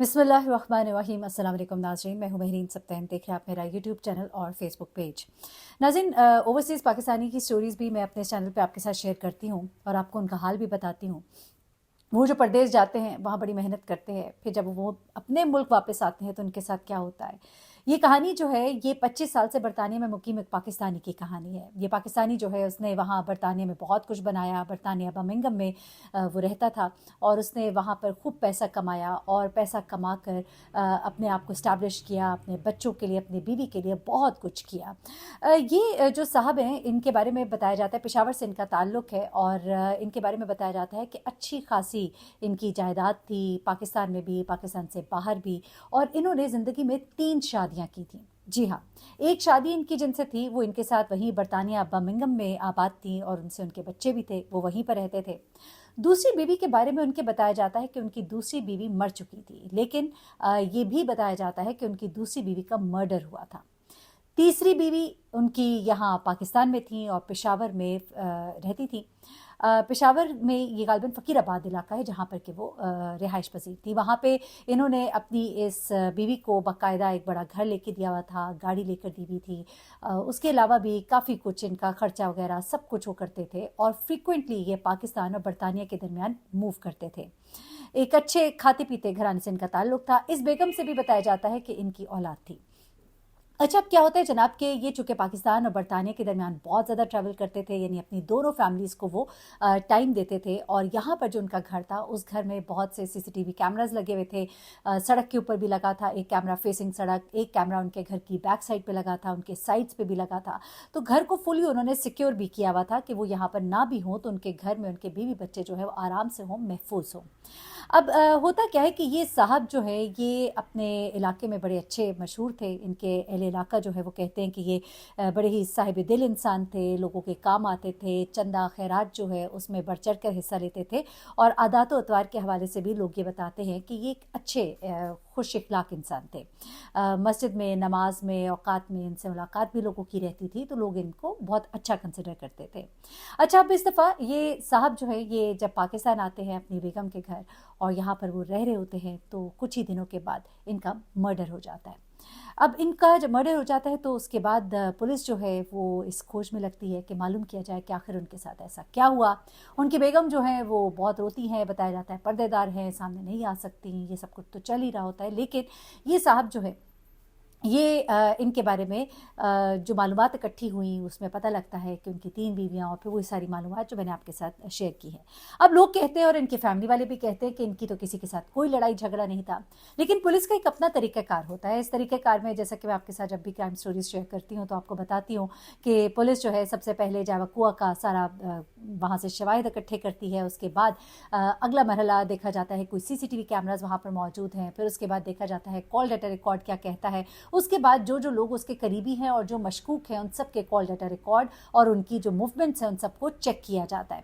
बिस्मिल्लाहिर्रहमानिर्रहीम। अस्सलाम वालेकुम नाज़रीन, मैं हूं महरीन सप्तैन। देख रहे हैं आप मेरा यूट्यूब चैनल और फेसबुक पेज। नाज़रीन, ओवरसीज़ पाकिस्तानी की स्टोरीज़ भी मैं अपने चैनल पे आपके साथ शेयर करती हूं और आपको उनका हाल भी बताती हूं। वो जो परदेश जाते हैं वहाँ बड़ी मेहनत करते हैं, फिर जब वो अपने मुल्क वापस आते हैं तो उनके साथ क्या होता है। ये कहानी जो है ये 25 साल से बरतानिया में मुकीम एक पाकिस्तानी की कहानी है। ये पाकिस्तानी जो है उसने वहाँ बरतानिया में बहुत कुछ बनाया। बरतानिया बर्मिंघम में वो रहता था और उसने वहाँ पर खूब पैसा कमाया और पैसा कमा कर अपने आप को इस्टेब्लिश किया, अपने बच्चों के लिए, अपनी बीवी के लिए बहुत कुछ किया। ये जो साहब हैं इनके बारे में बताया जाता है, पेशावर से इनका ताल्लुक़ है और इनके बारे में बताया जाता है कि अच्छी खासी इनकी जायदाद थी, पाकिस्तान में भी, पाकिस्तान से बाहर भी। और इन्होंने ज़िंदगी में 3 शादियाँ की थीं। जी हाँ, एक शादी इनकी जिनसे थी वो इनके साथ वहीं बरतानिया बर्मिंघम में आबाद थी और उनसे उनके बच्चे भी थे, वो वहीं पर रहते थे। दूसरी बीवी के बारे में उनके बताया जाता है कि उनकी दूसरी बीवी मर चुकी थी, लेकिन ये भी बताया जाता है कि उनकी दूसरी बीवी का मर्डर हुआ था। तीसरी बीवी उनकी यहाँ पाकिस्तान में थी और पेशावर में रहती थी। पेशावर में ये गालिबन फ़कीराबाद इलाका है जहाँ पर कि वो रिहाइश पजीर थी। वहाँ पे इन्होंने अपनी इस बीवी को बाकायदा एक बड़ा घर लेके दिया हुआ था, गाड़ी लेकर दी हुई थी। उसके अलावा भी काफ़ी कुछ इनका ख़र्चा वगैरह सब कुछ वो करते थे और फ्रीक्वेंटली ये पाकिस्तान और बरतानिया के दरमियान मूव करते थे। एक अच्छे खाते पीते घराने से इनका ताल्लुक़ था। इस बेगम से भी बताया जाता है कि इनकी औलाद थी। अच्छा, अब क्या होता है जनाब के ये चूँकि पाकिस्तान और बरतानिया के दरमियान बहुत ज़्यादा ट्रैवल करते थे, यानी अपनी दोनों फैमिलीज़ को वो टाइम देते थे और यहाँ पर जो उनका घर था उस घर में बहुत से सीसीटीवी कैमरास लगे हुए थे। सड़क के ऊपर भी लगा था एक कैमरा फेसिंग सड़क, एक कैमरा उनके घर की बैक साइड पे लगा था, उनके साइड्स पे भी लगा था। तो घर को फुली उन्होंने सिक्योर भी किया हुआ था कि वो यहाँ पर ना भी हों तो उनके घर में उनके बीवी बच्चे जो है वो आराम से हों, महफूज हों। अब होता क्या है कि ये साहब जो है ये अपने इलाके में बड़े अच्छे मशहूर थे। इनके अहले इलाका जो है वो कहते हैं कि ये बड़े ही साहिब दिल इंसान थे, लोगों के काम आते थे, चंदा खैरात जो है उसमें बढ़ चढ़ कर हिस्सा लेते थे और आदात व अतवार के हवाले से भी लोग ये बताते हैं कि ये एक अच्छे खुश इखलाक इंसान थे। मस्जिद में, नमाज में, औकात में इनसे मुलाकात भी लोगों की रहती थी, तो लोग इनको बहुत अच्छा कंसिडर करते थे। अच्छा, अब इस दफ़ा ये साहब जो है ये जब पाकिस्तान आते हैं अपनी बेगम के घर और यहाँ पर वो रह रहे होते हैं तो कुछ ही दिनों के बाद इनका मर्डर हो जाता है। अब इनका जब मर्डर हो जाता है तो उसके बाद पुलिस जो है वो इस खोज में लगती है कि मालूम किया जाए कि आखिर उनके साथ ऐसा क्या हुआ। उनकी बेगम जो है वो बहुत रोती हैं, बताया जाता है पर्देदार हैं, सामने नहीं आ सकती, ये सब कुछ तो चल ही रहा होता है। लेकिन ये साहब जो है ये इनके बारे में जो मालूमात इकट्ठी हुई उसमें पता लगता है कि उनकी 3 बीवियाँ और फिर वही सारी मालूमात जो मैंने आपके साथ शेयर की है। अब लोग कहते हैं और इनके फैमिली वाले भी कहते हैं कि इनकी तो किसी के साथ कोई लड़ाई झगड़ा नहीं था, लेकिन पुलिस का एक अपना तरीक़ाकार होता है। इस तरीक़ाकार में जैसा कि मैं आपके साथ जब भी क्राइम स्टोरीज शेयर करती हूँ तो आपको बताती हूँ कि पुलिस जो है सबसे पहले जावकुआ का सारा वहाँ से शवाहिद इकट्ठे करती है। उसके बाद अगला मरहला देखा जाता है कोई सीसीटीवी कैमराज वहाँ पर मौजूद हैं, फिर उसके बाद देखा जाता है कॉल डाटा रिकॉर्ड क्या कहता है। उसके बाद जो जो लोग उसके करीबी हैं और जो मशकूक हैं उन सब के कॉल डाटा रिकॉर्ड और उनकी जो मूवमेंट्स हैं उन सबको चेक किया जाता है।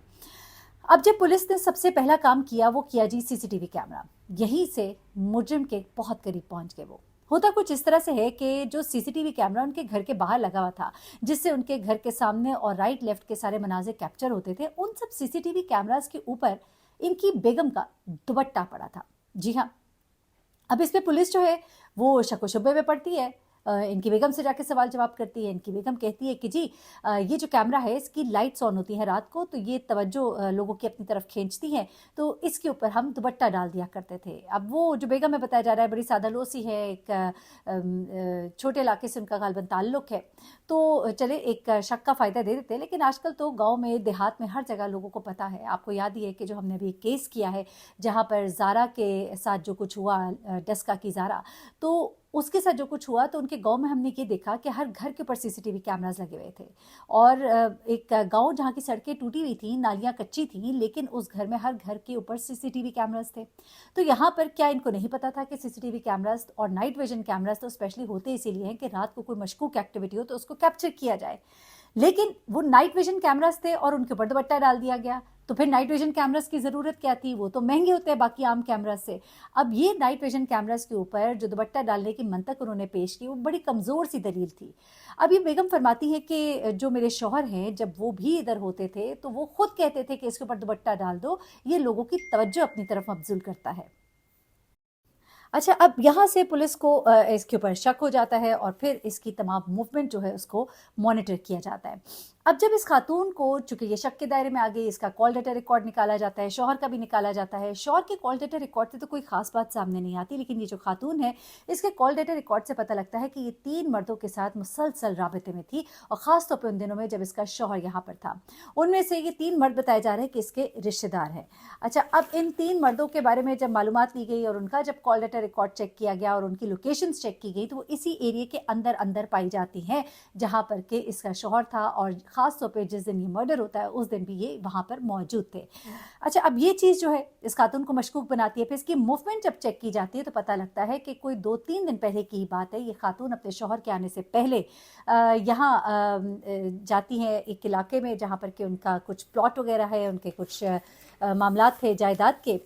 अब जब पुलिस ने सबसे पहला काम किया वो किया जी सीसीटीवी कैमरा। यहीं से मुजरिम के बहुत करीब पहुंच गए वो। होता कुछ इस तरह से है कि जो सीसीटीवी कैमरा उनके घर के बाहर लगा हुआ था, जिससे उनके घर के सामने और राइट लेफ्ट के सारे मनाजिर कैप्चर होते थे, उन सब सीसीटीवी कैमराज के ऊपर इनकी बेगम का दुपट्टा पड़ा था। जी हाँ, अब इस पे पुलिस जो है वो शक शुबे में पड़ती है। इनकी बेगम से जाके सवाल जवाब करती है। इनकी बेगम कहती है कि जी ये जो कैमरा है इसकी लाइट्स ऑन होती हैं रात को, तो ये तवज्जो लोगों की अपनी तरफ खींचती हैं, तो इसके ऊपर हम दुपट्टा डाल दिया करते थे। अब वो जो बेगम में बताया जा रहा है बड़ी सादालोसी है, एक छोटे इलाके से उनका गालबन ताल्लुक़ है, तो चले एक शक का फ़ायदा दे देते हैं। लेकिन आजकल तो गाँव में, देहात में, हर जगह लोगों को पता है। आपको याद ही है कि जो हमने अभी केस किया है जहाँ पर ज़ारा के साथ जो कुछ हुआ, डस्का की ज़ारा, तो उसके साथ जो कुछ हुआ तो उनके गांव में हमने ये देखा कि हर घर के ऊपर सीसीटीवी कैमरास लगे हुए थे और एक गांव जहां की सड़कें टूटी हुई थी, नालियां कच्ची थी, लेकिन उस घर में हर घर के ऊपर सीसीटीवी कैमरास थे। तो यहाँ पर क्या इनको नहीं पता था कि सीसीटीवी कैमरास और नाइट विजन कैमरास तो स्पेशली होते इसीलिए हैं कि रात को कोई मशकूक एक्टिविटी हो तो उसको कैप्चर किया जाए। लेकिन वो नाइट विजन कैमरास थे और उनके ऊपर दुपट्टा डाल दिया गया। तो फिर नाइट विजन कैमरास की ज़रूरत क्या थी, वो तो महंगे होते हैं बाकी आम कैमरास से। अब ये नाइट विजन कैमरास के ऊपर जो दुपट्टा डालने की मंतक उन्होंने पेश की वो बड़ी कमज़ोर सी दलील थी। अब ये बेगम फरमाती है कि जो मेरे शौहर हैं जब वो भी इधर होते थे तो वो खुद कहते थे कि इसके ऊपर दुपट्टा डाल दो, ये लोगों की तवज्जो अपनी तरफ मबजूल करता है। अच्छा, अब यहाँ से पुलिस को इसके ऊपर शक हो जाता है और फिर इसकी तमाम मूवमेंट जो है उसको मॉनिटर किया जाता है। अब जब इस खातून को, चूंकि ये शक के दायरे में आ गई, इसका कॉल डेटा रिकॉर्ड निकाला जाता है, शौहर का भी निकाला जाता है। शौहर के कॉल डेटा रिकॉर्ड से तो कोई खास बात सामने नहीं आती, लेकिन ये जो खातून है इसके कॉल डेटा रिकॉर्ड से पता लगता है कि ये 3 मर्दों के साथ मुसलसल राबते में थी, और ख़ास तौर पर उन दिनों में जब इसका शौहर यहाँ पर था। उनमें से ये 3 मर्द बताए जा रहे हैं कि इसके रिश्तेदार हैं। अच्छा, अब इन 3 मर्दों के बारे में जब मालूमात ली गई और उनका जब कॉल डेटा रिकॉर्ड चेक किया गया और उनकी लोकेशंस चेक की गई, तो वो इसी एरिया के अंदर अंदर पाई जाती हैं जहां पर के इसका शौहर था, और ख़ास तौर पे जिस दिन ये मर्डर होता है उस दिन भी ये वहां पर मौजूद थे। अच्छा, अब ये चीज़ जो है इस खातून को मशकूक बनाती है। फिर इसकी मूवमेंट जब चेक की जाती है तो पता लगता है कि कोई 2-3 दिन पहले की बात है। ये खातून अपने शौहर के आने से पहले यहाँ जाती हैं एक इलाके में जहाँ पर कि उनका कुछ प्लॉट वगैरह है, उनके कुछ मामलात थे जायदाद के।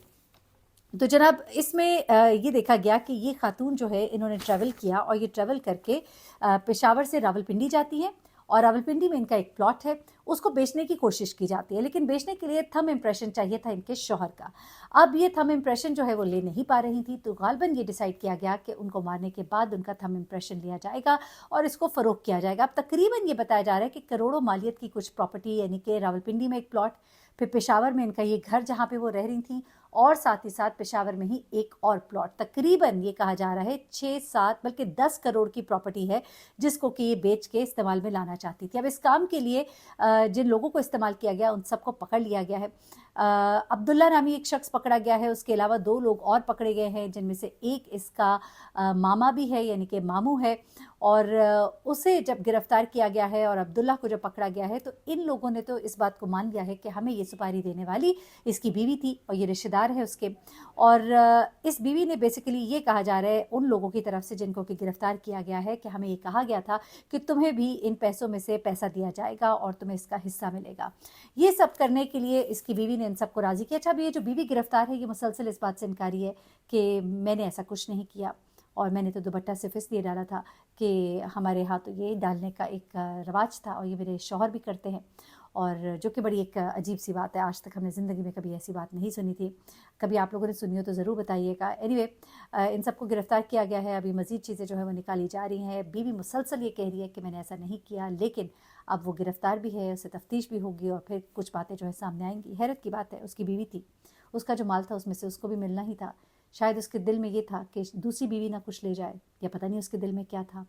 तो जनाब इसमें ये देखा गया कि ये खातून जो है इन्होंने ट्रैवल किया, और ये ट्रैवल करके पेशावर से रावलपिंडी जाती है, और रावलपिंडी में इनका एक प्लॉट है, उसको बेचने की कोशिश की जाती है। लेकिन बेचने के लिए थंब इम्प्रेशन चाहिए था इनके शौहर का। अब ये थंब इम्प्रेशन जो है वो ले नहीं पा रही थी, तो गालबन ये डिसाइड किया गया कि उनको मारने के बाद उनका थंब इम्प्रेशन लिया जाएगा और इसको फ़रोख्त किया जाएगा। अब तकरीबन ये बताया जा रहा है कि करोड़ों मालियत की कुछ प्रॉपर्टी, यानी कि रावलपिंडी में एक प्लॉट, फिर पेशावर में इनका ये घर जहाँ पे वो रह रही थी, और साथ ही साथ पेशावर में ही एक और प्लॉट, तकरीबन ये कहा जा रहा है 6-7 बल्कि 10 करोड़ की प्रॉपर्टी है जिसको कि ये बेच के इस्तेमाल में लाना चाहती थी। अब इस काम के लिए जिन लोगों को इस्तेमाल किया गया उन सबको पकड़ लिया गया है। अब्दुल्ला नामी एक शख्स पकड़ा गया है, उसके अलावा 2 लोग और पकड़े गए हैं, जिनमें से एक इसका मामा भी है, यानी कि मामू है, और उसे जब गिरफ्तार किया गया है और अब्दुल्ला को जब पकड़ा गया है, तो इन लोगों ने तो इस बात को मान लिया है कि हमें ये सुपारी देने वाली इसकी बीवी थी और ये रिश्तेदार है उसके। और इस बीवी ने बेसिकली ये कहा जा रहा है उन लोगों की तरफ से जिनको कि गिरफ्तार किया गया है कि हमें ये कहा गया था कि तुम्हें भी इन पैसों में से पैसा दिया जाएगा और तुम्हें इसका हिस्सा मिलेगा। ये सब करने के लिए इसकी बीवी ने इन सबको राज़ी किया। अच्छा, अब ये जो बीवी गिरफ्तार है ये मुसलसल इस बात से इनकारी है कि मैंने ऐसा कुछ नहीं किया, और मैंने तो दुपट्टा सिर्फ इसलिए डाला था कि हमारे यहाँ तो ये डालने का एक रवाज था और ये मेरे शौहर भी करते हैं, और जो कि बड़ी एक अजीब सी बात है। आज तक हमने ज़िंदगी में कभी ऐसी बात नहीं सुनी थी। कभी आप लोगों ने सुनी हो तो ज़रूर बताइएगा। एनीवे, इन सबको गिरफ्तार किया गया है। अभी मज़ीद चीज़ें जो है वो निकाली जा रही हैं। बीवी मुसलसल ये कह रही है कि मैंने ऐसा नहीं किया, लेकिन अब वो गिरफ्तार भी है, उससे तफ्तीश भी होगी और फिर कुछ बातें जो है सामने आएंगी। हैरत की बात है, उसकी बीवी थी, उसका जो माल था उसमें से उसको भी मिलना ही था। शायद उसके दिल में ये था कि दूसरी बीवी ना कुछ ले जाए, या पता नहीं उसके दिल में क्या था,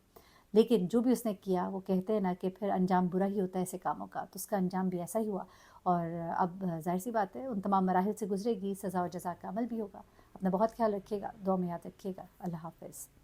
लेकिन जो भी उसने किया, वो कहते हैं ना कि फिर अंजाम बुरा ही होता है ऐसे कामों का, तो उसका अंजाम भी ऐसा ही हुआ। और अब जाहिर सी बात है उन तमाम मराहिल से गुजरेगी, सज़ा और जज़ा का अमल भी होगा। अपना बहुत ख्याल रखिएगा, दुआ में याद रखिएगा। अल्लाह हाफ़िज़।